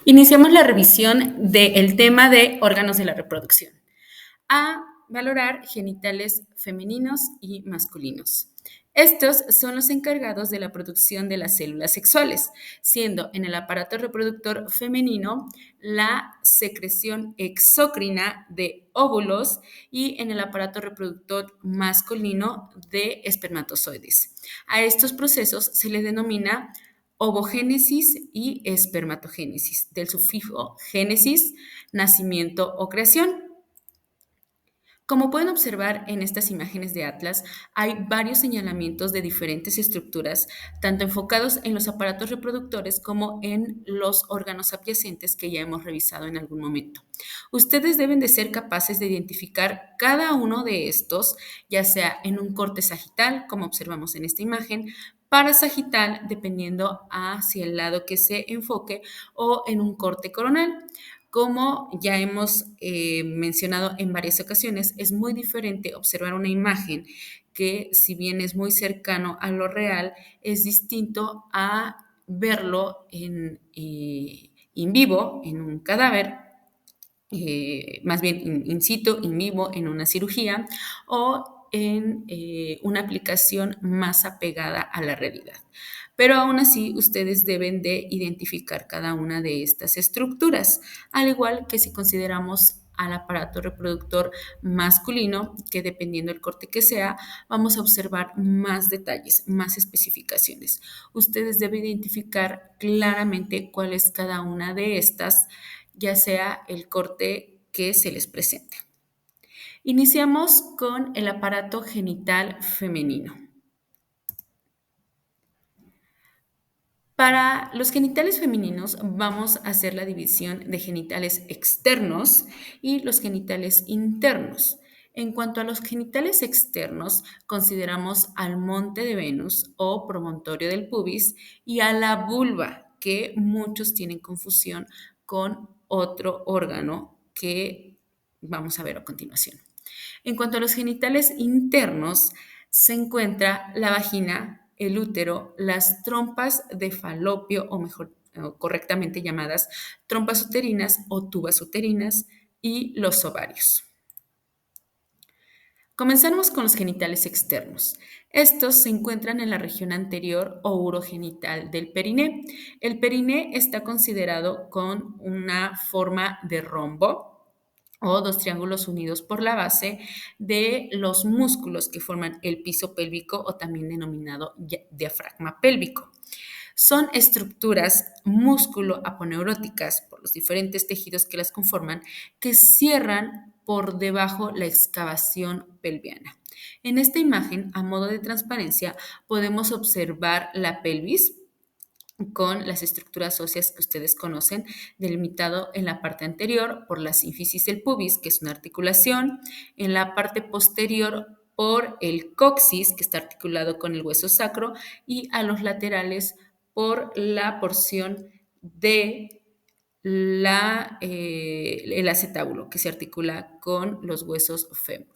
Iniciamos la revisión del tema de órganos de la reproducción. A valorar genitales femeninos y masculinos. Estos son los encargados de la producción de las células sexuales, siendo en el aparato reproductor femenino la secreción exócrina de óvulos y en el aparato reproductor masculino de espermatozoides. A estos procesos se les denomina ovogénesis y espermatogénesis, del sufijo génesis, nacimiento o creación. Como pueden observar en estas imágenes de Atlas, hay varios señalamientos de diferentes estructuras, tanto enfocados en los aparatos reproductores como en los órganos adyacentes que ya hemos revisado en algún momento. Ustedes deben de ser capaces de identificar cada uno de estos, ya sea en un corte sagital, como observamos en esta imagen, parasagital, dependiendo hacia el lado que se enfoque, o en un corte coronal. Como ya hemos mencionado en varias ocasiones, es muy diferente observar una imagen que, si bien es muy cercano a lo real, es distinto a verlo in vivo, en un cadáver, más bien in situ, in vivo, en una cirugía o en una aplicación más apegada a la realidad. Pero aún así, ustedes deben de identificar cada una de estas estructuras, al igual que si consideramos al aparato reproductor masculino, que dependiendo del corte que sea, vamos a observar más detalles, más especificaciones. Ustedes deben identificar claramente cuál es cada una de estas, ya sea el corte que se les presente. Iniciamos con el aparato genital femenino. Para los genitales femeninos vamos a hacer la división de genitales externos y los genitales internos. En cuanto a los genitales externos, consideramos al monte de Venus o promontorio del pubis y a la vulva, que muchos tienen confusión con otro órgano que vamos a ver a continuación. En cuanto a los genitales internos, se encuentra la vagina, el útero, las trompas de falopio, o mejor, correctamente llamadas trompas uterinas o tubas uterinas, y los ovarios. Comenzamos con los genitales externos. Estos se encuentran en la región anterior o urogenital del periné. El periné está considerado con una forma de rombo o dos triángulos unidos por la base de los músculos que forman el piso pélvico, o también denominado diafragma pélvico. Son estructuras músculo-aponeuróticas por los diferentes tejidos que las conforman, que cierran por debajo la excavación pelviana. En esta imagen, a modo de transparencia, podemos observar la pelvis con las estructuras óseas que ustedes conocen, delimitado en la parte anterior por la sínfisis del pubis, que es una articulación, en la parte posterior por el coxis, que está articulado con el hueso sacro, y a los laterales por la porción de el acetábulo, que se articula con los huesos fémur.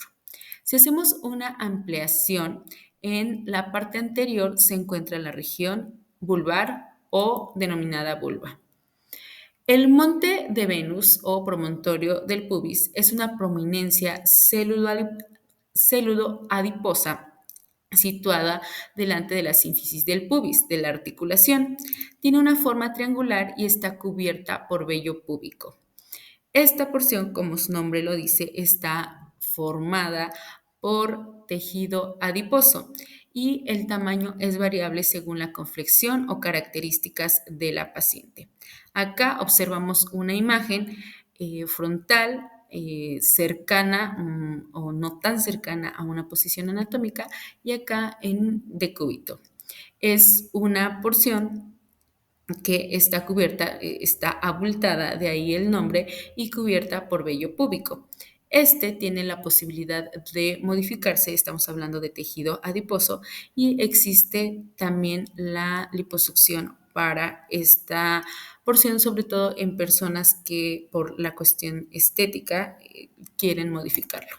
Si hacemos una ampliación, en la parte anterior se encuentra la región vulvar o denominada vulva. El monte de Venus o promontorio del pubis es una prominencia celuloadiposa situada delante de la sínfisis del pubis, de la articulación. Tiene una forma triangular y está cubierta por vello púbico. Esta porción, como su nombre lo dice, está formada por tejido adiposo y el tamaño es variable según la complexión o características de la paciente. Acá observamos una imagen frontal cercana o no tan cercana a una posición anatómica, y acá en decúbito. Es una porción que está cubierta, está abultada, de ahí el nombre, y cubierta por vello púbico. Este tiene la posibilidad de modificarse, estamos hablando de tejido adiposo, y existe también la liposucción para esta porción, sobre todo en personas que por la cuestión estética quieren modificarlo.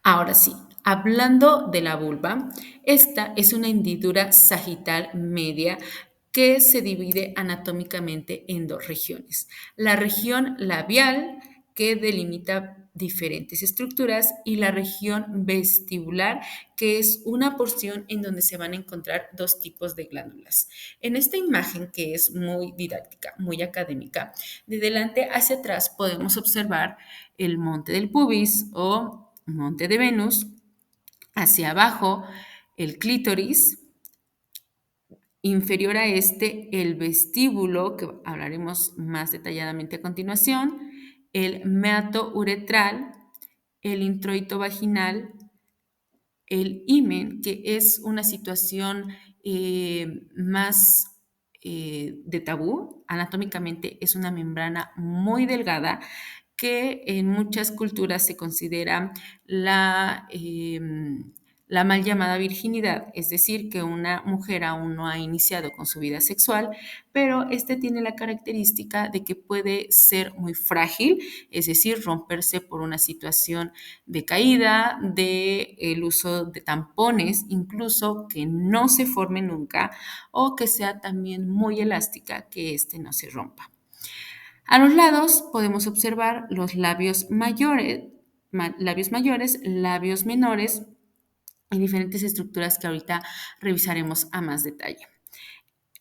Ahora sí, hablando de la vulva, esta es una hendidura sagital media que se divide anatómicamente en dos regiones. La región labial, que delimita diferentes estructuras, y la región vestibular, que es una porción en donde se van a encontrar dos tipos de glándulas. En esta imagen, que es muy didáctica, muy académica, de delante hacia atrás podemos observar el monte del pubis o monte de Venus, hacia abajo el clítoris, inferior a este el vestíbulo, que hablaremos más detalladamente a continuación, el meato uretral, el introito vaginal, el himen, que es una situación más de tabú. Anatómicamente es una membrana muy delgada que en muchas culturas se considera la mal llamada virginidad, es decir, que una mujer aún no ha iniciado con su vida sexual, pero este tiene la característica de que puede ser muy frágil, es decir, romperse por una situación de caída, de el uso de tampones, incluso que no se forme nunca o que sea también muy elástica, que este no se rompa. A los lados podemos observar los labios mayores, labios menores y diferentes estructuras que ahorita revisaremos a más detalle.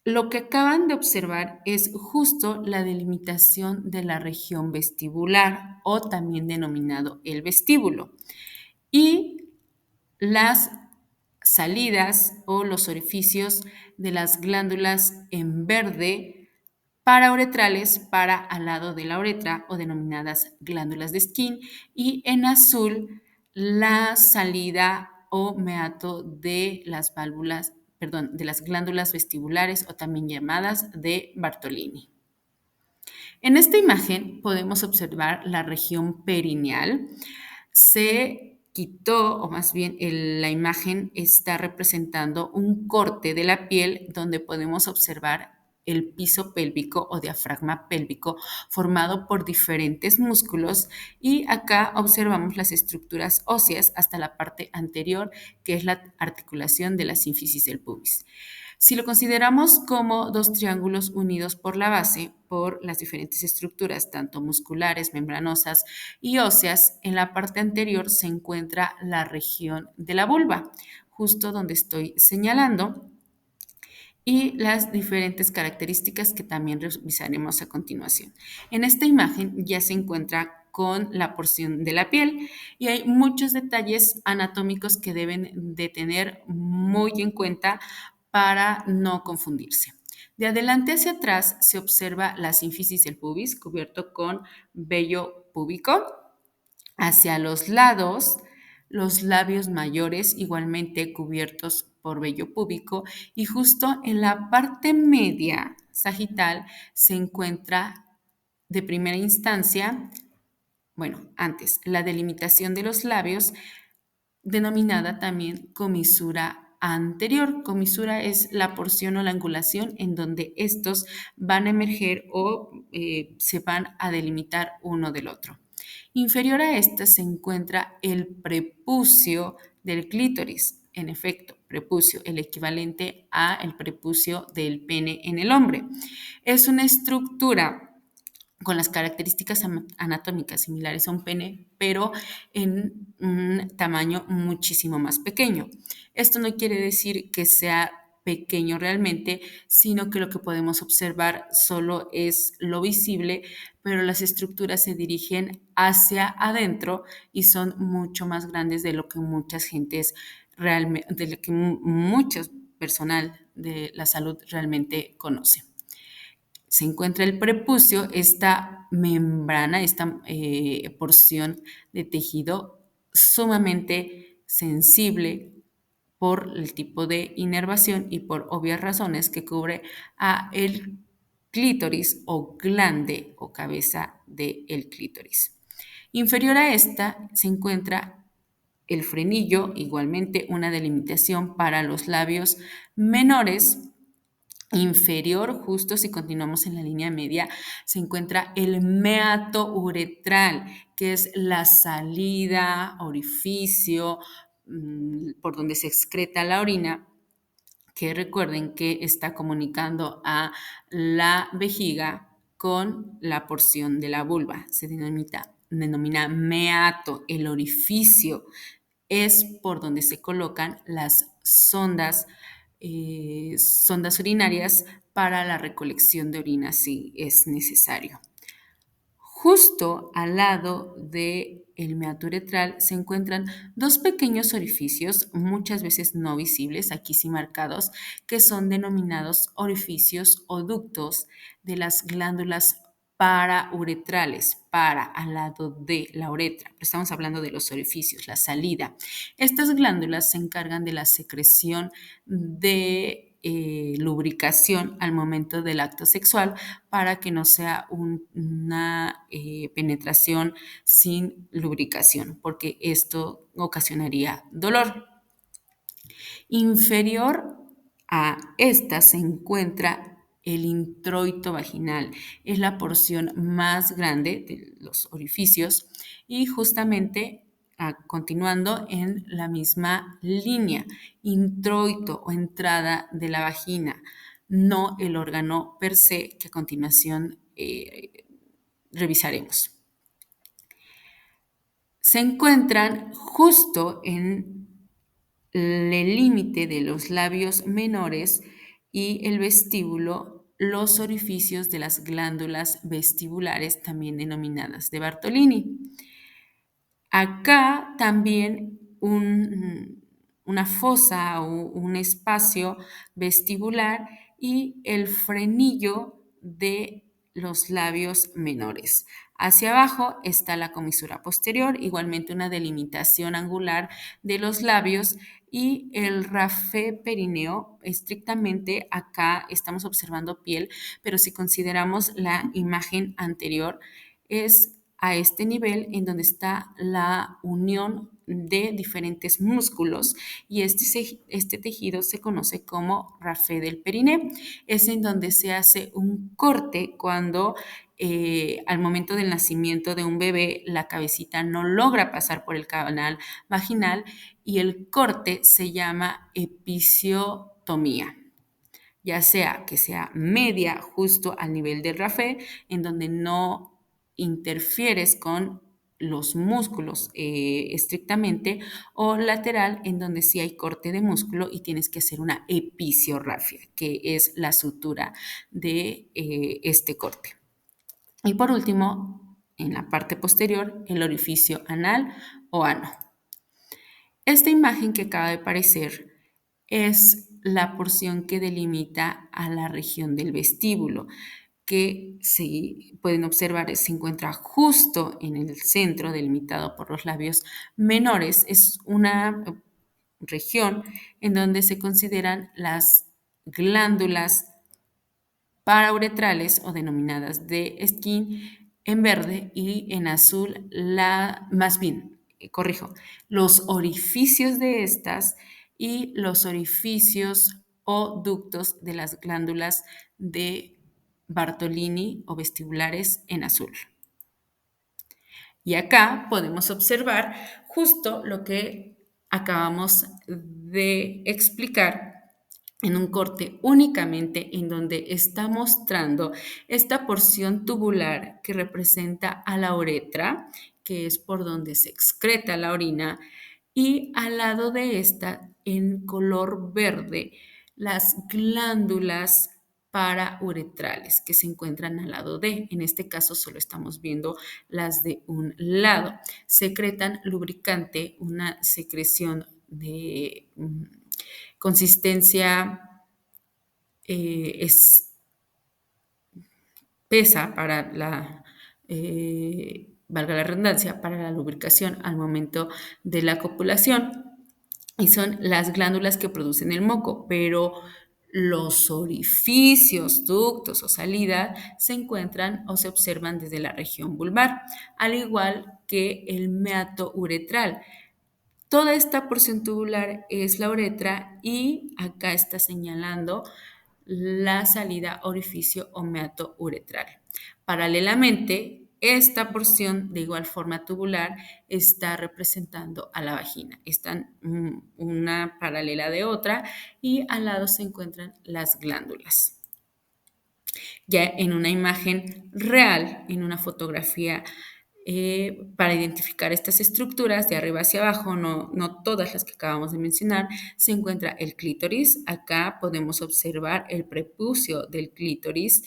Lo que acaban de observar es justo la delimitación de la región vestibular o también denominado el vestíbulo y las salidas o los orificios de las glándulas en verde parauretrales para al lado de la uretra o denominadas glándulas de Skene, y en azul la salida o meato de las válvulas, perdón, de las glándulas vestibulares o también llamadas de Bartolini. En esta imagen podemos observar la región perineal. Se quitó, o más bien la imagen está representando un corte de la piel donde podemos observar el piso pélvico o diafragma pélvico formado por diferentes músculos, y acá observamos las estructuras óseas hasta la parte anterior, que es la articulación de la sínfisis del pubis. Si lo consideramos como dos triángulos unidos por la base, por las diferentes estructuras, tanto musculares, membranosas y óseas, en la parte anterior se encuentra la región de la vulva, justo donde estoy señalando, y las diferentes características que también revisaremos a continuación. En esta imagen ya se encuentra con la porción de la piel y hay muchos detalles anatómicos que deben de tener muy en cuenta para no confundirse. De adelante hacia atrás se observa la sínfisis del pubis cubierto con vello púbico. Hacia los lados, los labios mayores igualmente cubiertos por vello púbico, y justo en la parte media sagital se encuentra de primera instancia, bueno, antes, la delimitación de los labios, denominada también comisura anterior. Comisura es la porción o la angulación en donde estos van a emerger o se van a delimitar uno del otro. Inferior a esta se encuentra el prepucio del clítoris. En efecto, prepucio, el equivalente a el prepucio del pene en el hombre. Es una estructura con las características anatómicas similares a un pene, pero en un tamaño muchísimo más pequeño. Esto no quiere decir que sea pequeño realmente, sino que lo que podemos observar solo es lo visible, pero las estructuras se dirigen hacia adentro y son mucho más grandes de lo que muchas gentes realmente, de lo que mucho personal de la salud realmente conoce. Se encuentra el prepucio, esta membrana, esta porción de tejido sumamente sensible por el tipo de inervación y por obvias razones, que cubre a el clítoris o glande o cabeza del clítoris. Inferior a esta se encuentra el frenillo, igualmente una delimitación para los labios menores. Inferior, justo si continuamos en la línea media, se encuentra el meato uretral, que es la salida, orificio por donde se excreta la orina, que recuerden que está comunicando a la vejiga con la porción de la vulva. Se denomina meato. El orificio es por donde se colocan las sondas urinarias para la recolección de orina si es necesario. Justo al lado del meato uretral se encuentran dos pequeños orificios, muchas veces no visibles, aquí sí marcados, que son denominados orificios o ductos de las glándulas parauretrales, al lado de la uretra. Estamos hablando de los orificios, la salida. Estas glándulas se encargan de la secreción de lubricación al momento del acto sexual para que no sea una penetración sin lubricación, porque esto ocasionaría dolor. Inferior a esta se encuentra el introito vaginal. Es la porción más grande de los orificios y justamente continuando en la misma línea, introito o entrada de la vagina, no el órgano per se que a continuación revisaremos. Se encuentran justo en el límite de los labios menores y el vestíbulo, los orificios de las glándulas vestibulares, también denominadas de Bartolini. Acá también una fosa o un espacio vestibular y el frenillo de los labios menores. Hacia abajo está la comisura posterior, igualmente una delimitación angular de los labios y el rafé perineo. Estrictamente acá estamos observando piel, pero si consideramos la imagen anterior, es a este nivel en donde está la unión de diferentes músculos y este tejido se conoce como rafé del periné. Es en donde se hace un corte cuando al momento del nacimiento de un bebé la cabecita no logra pasar por el canal vaginal y el corte se llama episiotomía, ya sea que sea media justo al nivel del rafé, en donde no interfieres con los músculos estrictamente, o lateral, en donde sí hay corte de músculo y tienes que hacer una episiorrafia, que es la sutura de este corte. Y por último, en la parte posterior, el orificio anal o ano. Esta imagen que acaba de aparecer es la porción que delimita a la región del vestíbulo, que si pueden observar se encuentra justo en el centro, delimitado por los labios menores. Es una región en donde se consideran las glándulas parauretrales o denominadas de Skene en verde y en azul los orificios de estas y los orificios o ductos de las glándulas de Bartolini o vestibulares en azul. Y acá podemos observar justo lo que acabamos de explicar en un corte únicamente en donde está mostrando esta porción tubular que representa a la uretra, que es por donde se excreta la orina, y al lado de esta, en color verde, las glándulas parauretrales que se encuentran al lado de, en este caso solo estamos viendo las de un lado, secretan lubricante, una secreción de consistencia espesa para valga la redundancia, para la lubricación al momento de la copulación. Y son las glándulas que producen el moco, pero los orificios, ductos o salida se encuentran o se observan desde la región vulvar, al igual que el meato uretral. Toda esta porción tubular es la uretra y acá está señalando la salida orificio o meato uretral. Paralelamente, esta porción, de igual forma tubular, está representando a la vagina. Están una paralela de otra y al lado se encuentran las glándulas. Ya en una imagen real, en una fotografía, para identificar estas estructuras de arriba hacia abajo, no todas las que acabamos de mencionar, se encuentra el clítoris. Acá podemos observar el prepucio del clítoris,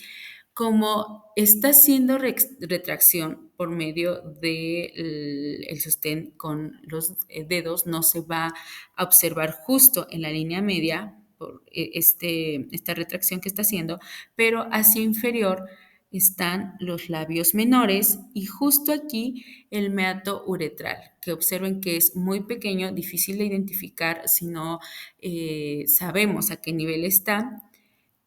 como está haciendo retracción por medio del el sostén con los dedos, no se va a observar justo en la línea media por esta retracción que está haciendo, pero hacia inferior están los labios menores y justo aquí el meato uretral, que observen que es muy pequeño, difícil de identificar si no sabemos a qué nivel está,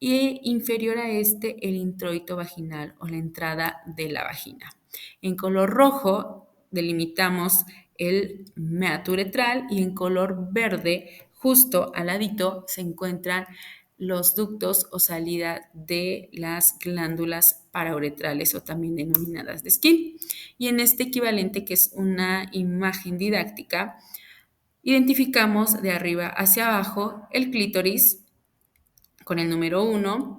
y inferior a este el introito vaginal o la entrada de la vagina. En color rojo delimitamos el meato uretral y en color verde, justo al ladito, se encuentran los ductos o salida de las glándulas parauretrales o también denominadas de Skin. Y en este equivalente, que es una imagen didáctica, identificamos de arriba hacia abajo el clítoris con el número 1,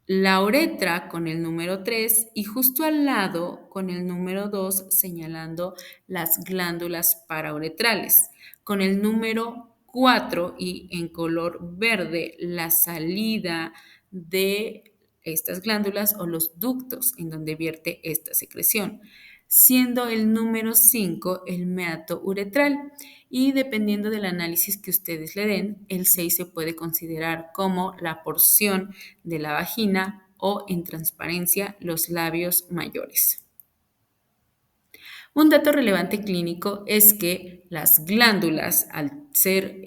la uretra con el número 3 y justo al lado con el número 2 señalando las glándulas parauretrales. Con el número 4 y en color verde la salida de estas glándulas o los ductos en donde vierte esta secreción, siendo el número 5 el meato uretral. Y dependiendo del análisis que ustedes le den, el 6 se puede considerar como la porción de la vagina o en transparencia los labios mayores. Un dato relevante clínico es que las glándulas, al ser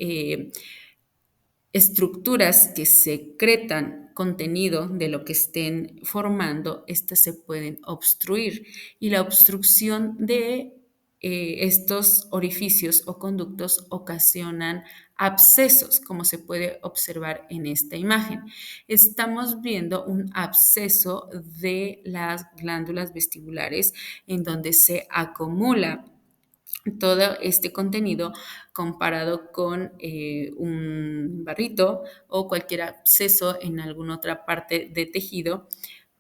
estructuras que secretan contenido de lo que estén formando, estas se pueden obstruir y la obstrucción de estos orificios o conductos ocasionan abscesos, como se puede observar en esta imagen. Estamos viendo un absceso de las glándulas vestibulares en donde se acumula todo este contenido comparado con un barrito o cualquier absceso en alguna otra parte de tejido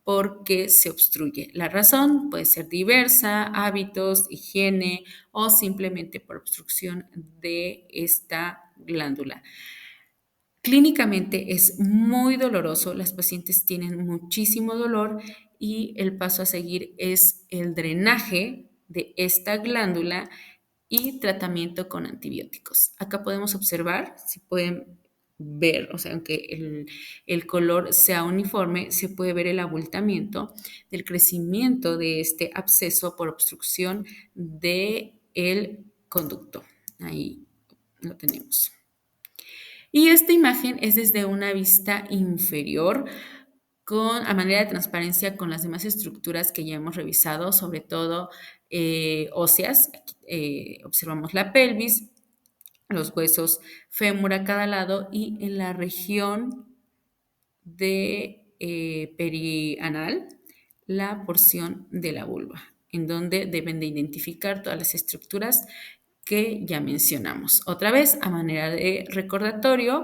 porque se obstruye. La razón puede ser diversa, hábitos, higiene o simplemente por obstrucción de esta glándula. Clínicamente es muy doloroso, las pacientes tienen muchísimo dolor y el paso a seguir es el drenaje de esta glándula y tratamiento con antibióticos. Acá podemos observar, si pueden ver, o sea, aunque el color sea uniforme, se puede ver el abultamiento del crecimiento de este absceso por obstrucción del conducto. Ahí lo tenemos. Y esta imagen es desde una vista inferior, a manera de transparencia con las demás estructuras que ya hemos revisado, sobre todo óseas. Aquí, observamos la pelvis, los huesos fémur a cada lado y en la región de perianal, la porción de la vulva, en donde deben de identificar todas las estructuras que ya mencionamos. Otra vez, a manera de recordatorio,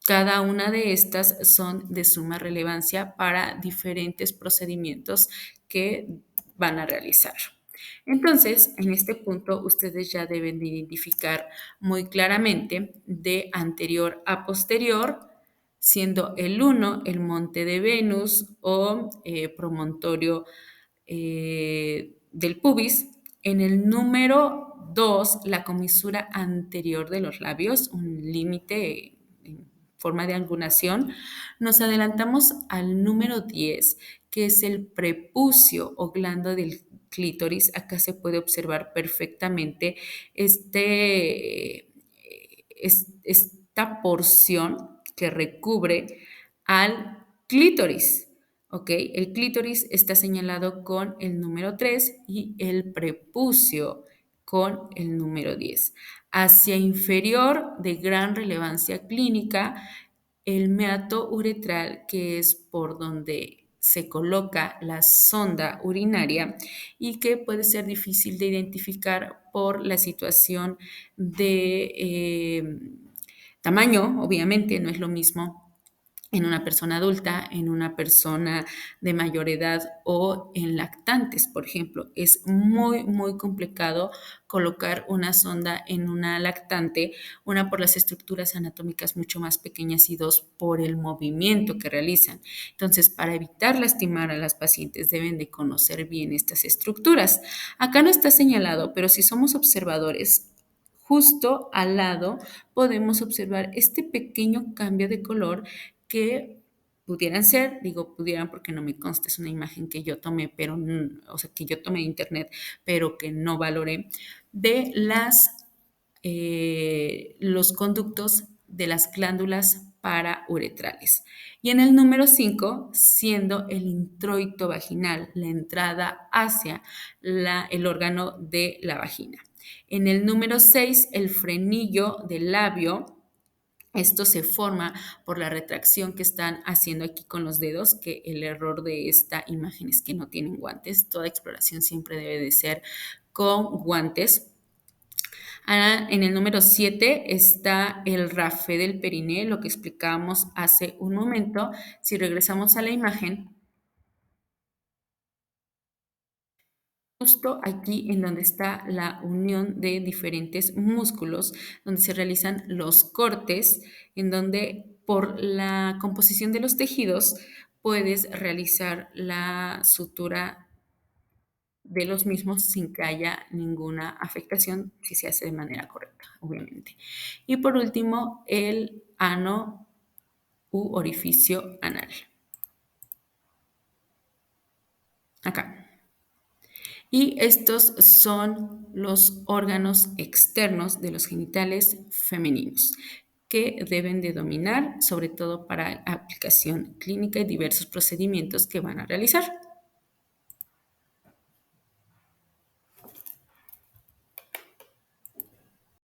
cada una de estas son de suma relevancia para diferentes procedimientos que van a realizar. Entonces, en este punto, ustedes ya deben de identificar muy claramente de anterior a posterior, siendo el 1 el monte de Venus o promontorio del pubis. En el número 2, la comisura anterior de los labios, un límite en forma de angulación. Nos adelantamos al número 10, que es el prepucio o glando del clítoris. Acá se puede observar perfectamente esta porción que recubre al clítoris. ¿Ok? El clítoris está señalado con el número 3 y el prepucio con el número 10. Hacia inferior, de gran relevancia clínica, el meato uretral, que es por donde se coloca la sonda urinaria y que puede ser difícil de identificar por la situación de tamaño, obviamente, no es lo mismo en una persona adulta, en una persona de mayor edad o en lactantes, por ejemplo. Es muy, muy complicado colocar una sonda en una lactante, una por las estructuras anatómicas mucho más pequeñas y dos por el movimiento que realizan. Entonces, para evitar lastimar a las pacientes deben de conocer bien estas estructuras. Acá no está señalado, pero si somos observadores, justo al lado podemos observar este pequeño cambio de color que pudieran ser, digo pudieran porque no me consta, es una imagen que yo tomé, pero, o sea, que yo tomé de internet, pero que no valoré, de los conductos de las glándulas parauretrales. Y en el número 5, siendo el introito vaginal, la entrada hacia el órgano de la vagina. En el número 6, el frenillo del labio. Esto se forma por la retracción que están haciendo aquí con los dedos, que el error de esta imagen es que no tienen guantes. Toda exploración siempre debe de ser con guantes. En el número 7 está el rafe del periné, lo que explicábamos hace un momento. Si regresamos a la imagen, justo aquí en donde está la unión de diferentes músculos, donde se realizan los cortes, en donde por la composición de los tejidos puedes realizar la sutura de los mismos sin que haya ninguna afectación, si se hace de manera correcta, obviamente. Y por último, el ano u orificio anal. Acá. Y estos son los órganos externos de los genitales femeninos que deben de dominar, sobre todo para aplicación clínica y diversos procedimientos que van a realizar.